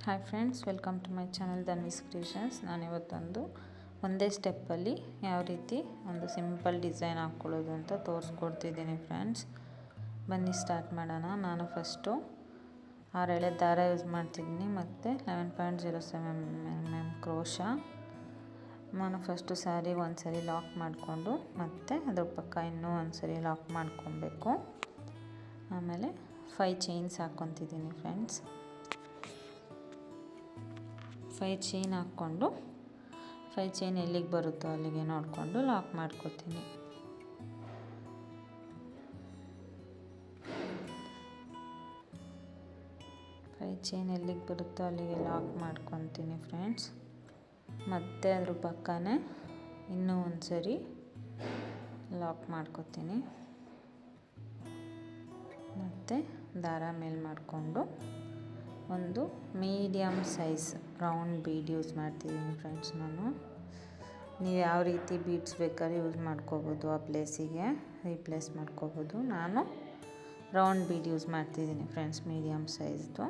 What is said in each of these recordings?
Hi friends, welcome to my channel Dhanvi's Creations. ನಾನಿವತ್ತೊಂದು ಒಂದೇ ಸ್ಟೆಪ್ಪಲ್ಲಿ ಯಾವ ರೀತಿ ಒಂದು ಸಿಂಪಲ್ ಡಿಸೈನ್ ಹಾಕ್ಕೊಳ್ಳೋದು ಅಂತ ತೋರಿಸ್ಕೊಡ್ತಿದ್ದೀನಿ ಫ್ರೆಂಡ್ಸ್. ಬನ್ನಿ ಸ್ಟಾರ್ಟ್ ಮಾಡೋಣ. ನಾನು ಫಸ್ಟು 6 ಎಳೆ ದಾರ ಯೂಸ್ ಮಾಡ್ತಿದ್ದೀನಿ ಮತ್ತು 11.07 mm ಕ್ರೋಶ. ನಾನು ಫಸ್ಟು ಸ್ಯಾರಿ ಒಂದು ಸರಿ ಲಾಕ್ ಮಾಡಿಕೊಂಡು ಮತ್ತು ಅದ್ರ ಪಕ್ಕ ಇನ್ನೂ ಒಂದು ಸರಿ ಲಾಕ್ ಮಾಡ್ಕೊಬೇಕು. ಆಮೇಲೆ 5 ಚೈನ್ಸ್ ಹಾಕ್ಕೊತಿದ್ದೀನಿ ಫ್ರೆಂಡ್ಸ್. 5 ಚೈನ್ ಹಾಕ್ಕೊಂಡು 5 ಚೈನ್ ಎಲ್ಲಿಗೆ ಬರುತ್ತೋ ಅಲ್ಲಿಗೆ ನೋಡಿಕೊಂಡು ಲಾಕ್ ಮಾಡ್ಕೊತೀನಿ. ಚೈನ್ ಎಲ್ಲಿಗೆ ಬರುತ್ತೋ ಅಲ್ಲಿಗೆ ಲಾಕ್ ಮಾಡ್ಕೊತೀನಿ ಫ್ರೆಂಡ್ಸ್. ಮತ್ತು ಅದ್ರ ಪಕ್ಕನೇ ಇನ್ನೂ ಒಂದು ಸರಿ ಲಾಕ್ ಮಾಡ್ಕೊತೀನಿ. ಮತ್ತು ದಾರ ಮೇಲೆ ಮಾಡಿಕೊಂಡು ಒಂದು medium size round bead use ಮಾಡ್ತಿದ್ದೀನಿ ಫ್ರೆಂಡ್ಸ್. ನೀವು ಯಾವ ರೀತಿ ಬೀಡ್ಸ್ ಬೇಕಾದ್ರೆ ಯೂಸ್ ಮಾಡ್ಕೋಬೋದು, ಆ ಪ್ಲೇಸಿಗೆ ರೀಪ್ಲೇಸ್ ಮಾಡ್ಕೋಬೋದು. ನಾನು ರೌಂಡ್ ಬೀಡ್ ಯೂಸ್ ಮಾಡ್ತಿದ್ದೀನಿ ಫ್ರೆಂಡ್ಸ್, ಮೀಡಿಯಮ್ ಸೈಜ್ದು.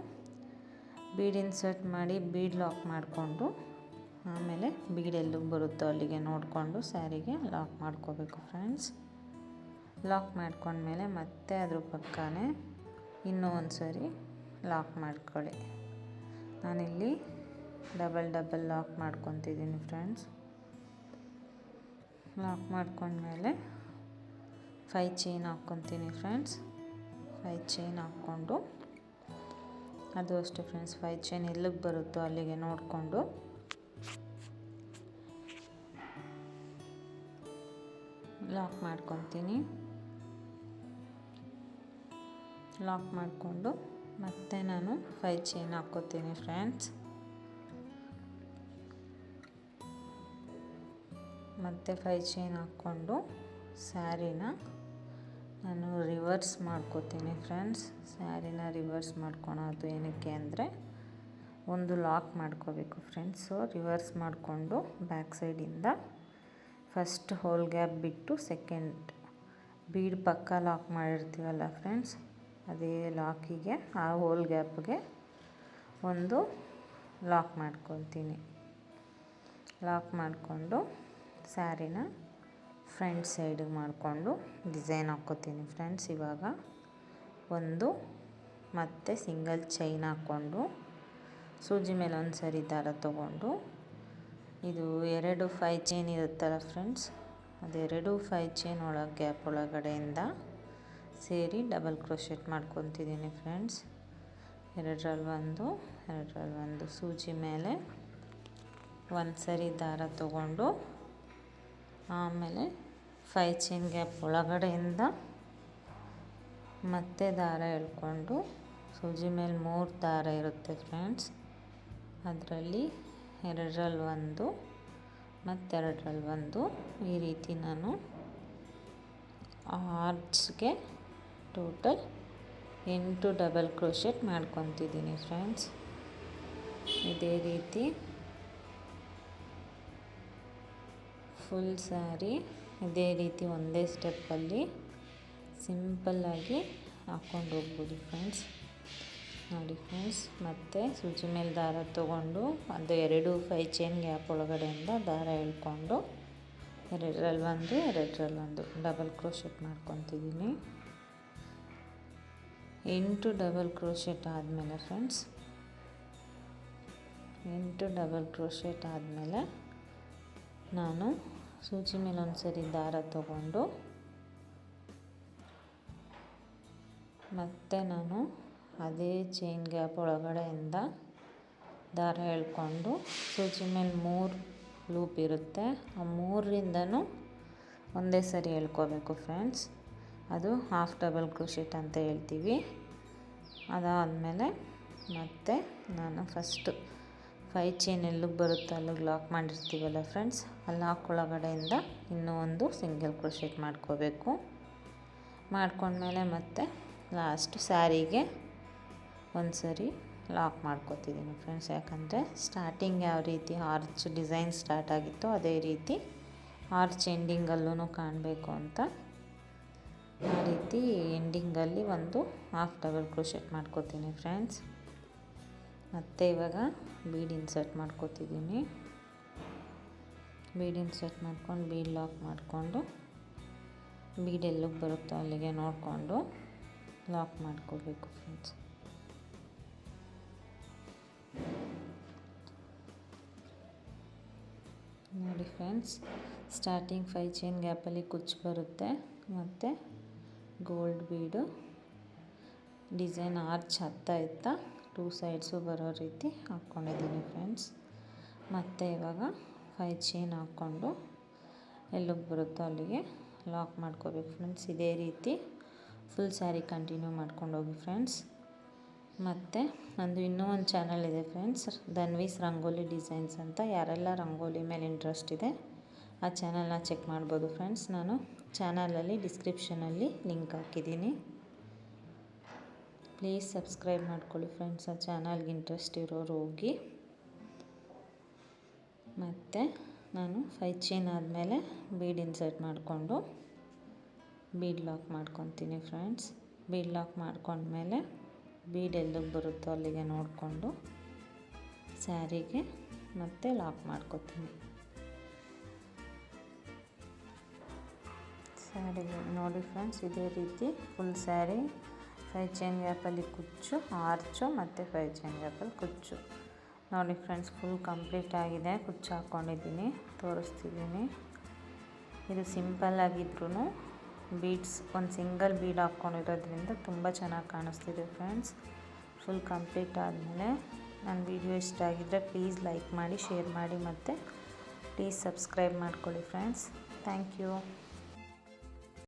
ಬೀಡ್ ಇನ್ಸರ್ಟ್ ಮಾಡಿ ಬೀಡ್ ಲಾಕ್ ಮಾಡಿಕೊಂಡು ಆಮೇಲೆ ಬೀಡ್ ಎಲ್ಲಿಗೆ ಬರುತ್ತೋ ಅಲ್ಲಿಗೆ ನೋಡಿಕೊಂಡು ಸ್ಯಾರಿಗೆ ಲಾಕ್ ಮಾಡ್ಕೋಬೇಕು ಫ್ರೆಂಡ್ಸ್. ಲಾಕ್ ಮಾಡ್ಕೊಂಡ್ಮೇಲೆ ಮತ್ತೆ ಅದ್ರ ಪಕ್ಕನೇ ಇನ್ನೂ ಒಂದು ಸರಿ ಲಾಕ್ ಮಾಡ್ಕೊಳ್ಳಿ. ನಾನಿಲ್ಲಿ ಡಬಲ್ ಲಾಕ್ ಮಾಡ್ಕೊತಿದ್ದೀನಿ ಫ್ರೆಂಡ್ಸ್. ಲಾಕ್ ಮಾಡ್ಕೊಂಡ್ಮೇಲೆ 5 ಚೈನ್ ಹಾಕ್ಕೊತೀನಿ ಫ್ರೆಂಡ್ಸ್. 5 ಚೈನ್ ಹಾಕ್ಕೊಂಡು ಅದು ಅಷ್ಟೇ ಫ್ರೆಂಡ್ಸ್, 5 ಚೈನ್ ಎಲ್ಲಿಗೆ ಬರುತ್ತೋ ಅಲ್ಲಿಗೆ ನೋಡಿಕೊಂಡು ಲಾಕ್ ಮಾಡ್ಕೊತೀನಿ. ಲಾಕ್ ಮಾಡಿಕೊಂಡು ಮತ್ತೆ ನಾನು 5 ಚೈನ್ ಹಾಕ್ಕೋತೀನಿ ಫ್ರೆಂಡ್ಸ್. ಮತ್ತು 5 ಚೈನ್ ಹಾಕ್ಕೊಂಡು ಸ್ಯಾರಿನ ನಾನು ರಿವರ್ಸ್ ಮಾಡ್ಕೋತೀನಿ ಫ್ರೆಂಡ್ಸ್. ಸ್ಯಾರಿನ ರಿವರ್ಸ್ ಮಾಡ್ಕೊಳೋದು ಏನಕ್ಕೆ ಅಂದರೆ ಒಂದು ಲಾಕ್ ಮಾಡ್ಕೋಬೇಕು ಫ್ರೆಂಡ್ಸ್. ಸೊ ರಿವರ್ಸ್ ಮಾಡಿಕೊಂಡು ಬ್ಯಾಕ್ ಸೈಡಿಂದ ಫಸ್ಟ್ ಹೋಲ್ ಗ್ಯಾಪ್ ಬಿಟ್ಟು ಸೆಕೆಂಡ್ ಬೀಡ್ ಪಕ್ಕ ಲಾಕ್ ಮಾಡಿರ್ತೀವಲ್ಲ ಫ್ರೆಂಡ್ಸ್, ಅದೇ ಲಾಕಿಗೆ ಆ ಹೋಲ್ ಗ್ಯಾಪ್ಗೆ ಒಂದು ಲಾಕ್ ಮಾಡ್ಕೊತೀನಿ. ಲಾಕ್ ಮಾಡಿಕೊಂಡು ಸ್ಯಾರಿನ ಫ್ರಂಟ್ ಸೈಡಿಗೆ ಮಾಡಿಕೊಂಡು ಡಿಸೈನ್ ಹಾಕ್ಕೋತೀನಿ ಫ್ರೆಂಡ್ಸ್. ಇವಾಗ ಒಂದು ಮತ್ತೆ ಸಿಂಗಲ್ ಚೈನ್ ಹಾಕ್ಕೊಂಡು ಸೂಜಿ ಮೇಲೆ ಒಂದು ಸರಿ ದಾರ ತೊಗೊಂಡು ಇದು 2 5 ಚೈನ್ ಇರುತ್ತಲ್ಲ ಫ್ರೆಂಡ್ಸ್, ಅದೆರಡು 5 ಚೈನ್ ಗ್ಯಾಪ್ ಒಳಗಡೆಯಿಂದ ಸೇರಿ ಡಬಲ್ ಕ್ರೋಶೆಟ್ ಮಾಡ್ಕೊತಿದ್ದೀನಿ ಫ್ರೆಂಡ್ಸ್. ಎರಡರಲ್ಲಿ ಒಂದು ಸೂಜಿ ಮೇಲೆ ಒಂದು ಸರಿ ದಾರ ತೊಗೊಂಡು ಆಮೇಲೆ 5 ಚೈನ್ ಗ್ಯಾಪ್ ಒಳಗಡೆಯಿಂದ ಮತ್ತೆ ದಾರ ಎಳ್ಕೊಂಡು ಸೂಜಿ ಮೇಲೆ 3 ದಾರ ಇರುತ್ತೆ ಫ್ರೆಂಡ್ಸ್, ಅದರಲ್ಲಿ 2ರಲ್ಲಿ1 ಮತ್ತು 2ರಲ್ಲಿ1 ಈ ರೀತಿ ನಾನು ಆರ್ಚ್ಗೆ ಟೋಟಲ್ 8 ಡಬಲ್ ಕ್ರೋಶೆಟ್ ಮಾಡ್ಕೊತಿದ್ದೀನಿ ಫ್ರೆಂಡ್ಸ್. ಇದೇ ರೀತಿ ಫುಲ್ ಸ್ಯಾರಿ ಇದೇ ರೀತಿ ಒಂದೇ ಸ್ಟೆಪ್ಪಲ್ಲಿ ಸಿಂಪಲ್ಲಾಗಿ ಹಾಕ್ಕೊಂಡು ಹೋಗ್ಬೋದು ಫ್ರೆಂಡ್ಸ್. ನೋಡಿ ಫ್ರೆಂಡ್ಸ್, ಮತ್ತು ಸೂಜಿ ಮೇಲೆ ದಾರ ತೊಗೊಂಡು ಅದು 2 5 ಚೈನ್ ಗ್ಯಾಪ್ ಒಳಗಡೆಯಿಂದ ದಾರ ಎಳ್ಕೊಂಡು 2ರಲ್ಲಿ1 ಡಬಲ್ ಕ್ರೋಶೆಟ್ ಮಾಡ್ಕೊತಿದ್ದೀನಿ. 8 ಡಬಲ್ ಕ್ರೋಶೆಟ್ ಆದಮೇಲೆ ಫ್ರೆಂಡ್ಸ್, 8 ಡಬಲ್ ಕ್ರೋಶೆಟ್ ಆದಮೇಲೆ ನಾನು ಸೂಜಿ ಮೇಲೆ ಒಂದು ಸರಿ ದಾರ ತೊಗೊಂಡು ಮತ್ತು ನಾನು ಅದೇ ಚೈನ್ ಗ್ಯಾಪ್ ಒಳಗಡೆಯಿಂದ ದಾರ ಎಳ್ಕೊಂಡು ಸೂಜಿ ಮೇಲೆ 3 ಲೂಪ್ ಇರುತ್ತೆ, ಆ 3ರಿಂದನೂ ಒಂದೇ ಸರಿ ಎಳ್ಕೋಬೇಕು ಫ್ರೆಂಡ್ಸ್. ಅದು ಹಾಫ್ ಡಬಲ್ ಕ್ರೋಶೆಟ್ ಅಂತ ಹೇಳ್ತೀವಿ. ಅದಾದಮೇಲೆ ಮತ್ತೆ ನಾನು ಫಸ್ಟು 5 ಚೈನ್ ಎಲ್ಲಿಗೆ ಬರುತ್ತೋ ಅಲ್ಲಿಗೆ ಲಾಕ್ ಮಾಡಿರ್ತೀವಲ್ಲ ಫ್ರೆಂಡ್ಸ್, ಆ ಲಾಕ್ ಒಳಗಡೆಯಿಂದ ಇನ್ನೂ ಒಂದು ಸಿಂಗಲ್ ಕ್ರೋಶೆಟ್ ಮಾಡ್ಕೋಬೇಕು. ಮಾಡ್ಕೊಂಡ್ಮೇಲೆ ಮತ್ತೆ ಲಾಸ್ಟ್ ಸ್ಯಾರಿಗೆ ಒಂದು ಸರಿ ಲಾಕ್ ಮಾಡ್ಕೊತಿದ್ದೀನಿ ಫ್ರೆಂಡ್ಸ್. ಯಾಕಂದರೆ ಸ್ಟಾರ್ಟಿಂಗ್ ಯಾವ ರೀತಿ ಆರ್ಚ್ ಡಿಸೈನ್ ಸ್ಟಾರ್ಟ್ ಆಗಿತ್ತೋ ಅದೇ ರೀತಿ ಆರ್ಚ್ ಎಂಡಿಂಗಲ್ಲೂ ಕಾಣಬೇಕು ಅಂತ ಆ ರೀತಿ ಎಂಡಿಂಗಲ್ಲಿ ಒಂದು ಹಾಫ್ ಡಬಲ್ ಕ್ರೋಶೆಟ್ ಮಾಡ್ಕೋತೀನಿ ಫ್ರೆಂಡ್ಸ್. ಮತ್ತು ಇವಾಗ ಬೀಡ್ ಇನ್ಸರ್ಟ್ ಮಾಡ್ಕೋತಿದ್ದೀನಿ. ಬೀಡ್ ಇನ್ಸರ್ಟ್ ಮಾಡ್ಕೊಂಡು ಬೀಡ್ ಲಾಕ್ ಮಾಡಿಕೊಂಡು ಬೀಡ್ ಎಲ್ಲಿಗೆ ಬರುತ್ತೋ ಅಲ್ಲಿಗೆ ನೋಡಿಕೊಂಡು ಲಾಕ್ ಮಾಡ್ಕೋಬೇಕು ಫ್ರೆಂಡ್ಸ್. ನೋಡಿ ಫ್ರೆಂಡ್ಸ್, ಸ್ಟಾರ್ಟಿಂಗ್ 5 ಚೈನ್ ಗ್ಯಾಪಲ್ಲಿ ಕುಚ್ಚು ಬರುತ್ತೆ ಮತ್ತು ಗೋಲ್ಡ್ ಬೀಡು ಡಿಸೈನ್ ಆರ್ಚ್ ಇತ್ತ 2 ಸೈಡ್ಸು ಬರೋ ರೀತಿ ಹಾಕ್ಕೊಂಡಿದ್ದೀನಿ ಫ್ರೆಂಡ್ಸ್. ಮತ್ತು ಇವಾಗ 5 ಚೈನ್ ಹಾಕ್ಕೊಂಡು ಎಲ್ಲಿಗೆ ಬರುತ್ತೋ ಅಲ್ಲಿಗೆ ಲಾಕ್ ಮಾಡ್ಕೋಬೇಕು ಫ್ರೆಂಡ್ಸ್. ಇದೇ ರೀತಿ ಫುಲ್ ಸ್ಯಾರಿ ಕಂಟಿನ್ಯೂ ಮಾಡ್ಕೊಂಡು ಹೋಗಿ ಫ್ರೆಂಡ್ಸ್. ಮತ್ತು ನಂದು ಇನ್ನೂ ಒಂದು ಚಾನಲ್ ಇದೆ ಫ್ರೆಂಡ್ಸ್, ಧನ್ವೀಸ್ ರಂಗೋಲಿ ಡಿಸೈನ್ಸ್ ಅಂತ. ಯಾರೆಲ್ಲ ರಂಗೋಲಿ ಮೇಲೆ ಇಂಟ್ರೆಸ್ಟ್ ಇದೆ ಆ ಚಾನಲ್ನ ಚೆಕ್ ಮಾಡ್ಬೋದು ಫ್ರೆಂಡ್ಸ್. ನಾನು ಚಾನಲಲ್ಲಿ ಡಿಸ್ಕ್ರಿಪ್ಷನಲ್ಲಿ ಲಿಂಕ್ ಹಾಕಿದ್ದೀನಿ, ಪ್ಲೀಸ್ ಸಬ್ಸ್ಕ್ರೈಬ್ ಮಾಡ್ಕೊಳ್ಳಿ ಫ್ರೆಂಡ್ಸ್. ಆ ಚಾನಲ್ಗೆ ಇಂಟ್ರೆಸ್ಟ್ ಇರೋರು ಹೋಗಿ. ಮತ್ತು ನಾನು 5 ಚೈನ್ ಆದಮೇಲೆ ಬೀಡ್ ಇನ್ಸರ್ಟ್ ಮಾಡಿಕೊಂಡು ಬೀಡ್ ಲಾಕ್ ಮಾಡ್ಕೊತೀನಿ ಫ್ರೆಂಡ್ಸ್. ಬೀಡ್ ಲಾಕ್ ಮಾಡ್ಕೊಂಡ್ಮೇಲೆ ಬೀಡ್ ಎಲ್ಲಿಗೆ ಬರುತ್ತೋ ಅಲ್ಲಿಗೆ ನೋಡಿಕೊಂಡು ಸ್ಯಾರಿಗೆ ಮತ್ತೆ ಲಾಕ್ ಮಾಡ್ಕೊತೀನಿ. ಸ್ಯಾರಿಗೆ ನೋಡಿ ಫ್ರೆಂಡ್ಸ್, ಇದೇ ರೀತಿ ಫುಲ್ ಸ್ಯಾರಿ 5 ಚೈನ್ ಗ್ಯಾಪಲ್ಲಿ ಕುಚ್ಚು, ಆರ್ಚು ಮತ್ತು 5 ಚೈನ್ ಗ್ಯಾಪಲ್ಲಿ ಕುಚ್ಚು. ನೋಡಿ ಫ್ರೆಂಡ್ಸ್, ಫುಲ್ ಕಂಪ್ಲೀಟ್ ಆಗಿದೆ. ಕುಚ್ಚು ಹಾಕ್ಕೊಂಡಿದ್ದೀನಿ, ತೋರಿಸ್ತಿದ್ದೀನಿ. ಇದು ಸಿಂಪಲ್ಲಾಗಿದ್ರೂ ಬೀಡ್ಸ್ ಒಂದು ಸಿಂಗಲ್ ಬೀಡ್ ಹಾಕ್ಕೊಂಡಿರೋದ್ರಿಂದ ತುಂಬ ಚೆನ್ನಾಗಿ ಕಾಣಿಸ್ತಿದೆ ಫ್ರೆಂಡ್ಸ್. ಫುಲ್ ಕಂಪ್ಲೀಟ್ ಆದಮೇಲೆ ನನ್ನ ವಿಡಿಯೋ ಇಷ್ಟ ಆಗಿದ್ದರೆ ಪ್ಲೀಸ್ ಲೈಕ್ ಮಾಡಿ, ಶೇರ್ ಮಾಡಿ ಮತ್ತು ಪ್ಲೀಸ್ ಸಬ್ಸ್ಕ್ರೈಬ್ ಮಾಡ್ಕೊಳ್ಳಿ ಫ್ರೆಂಡ್ಸ್. Thank you.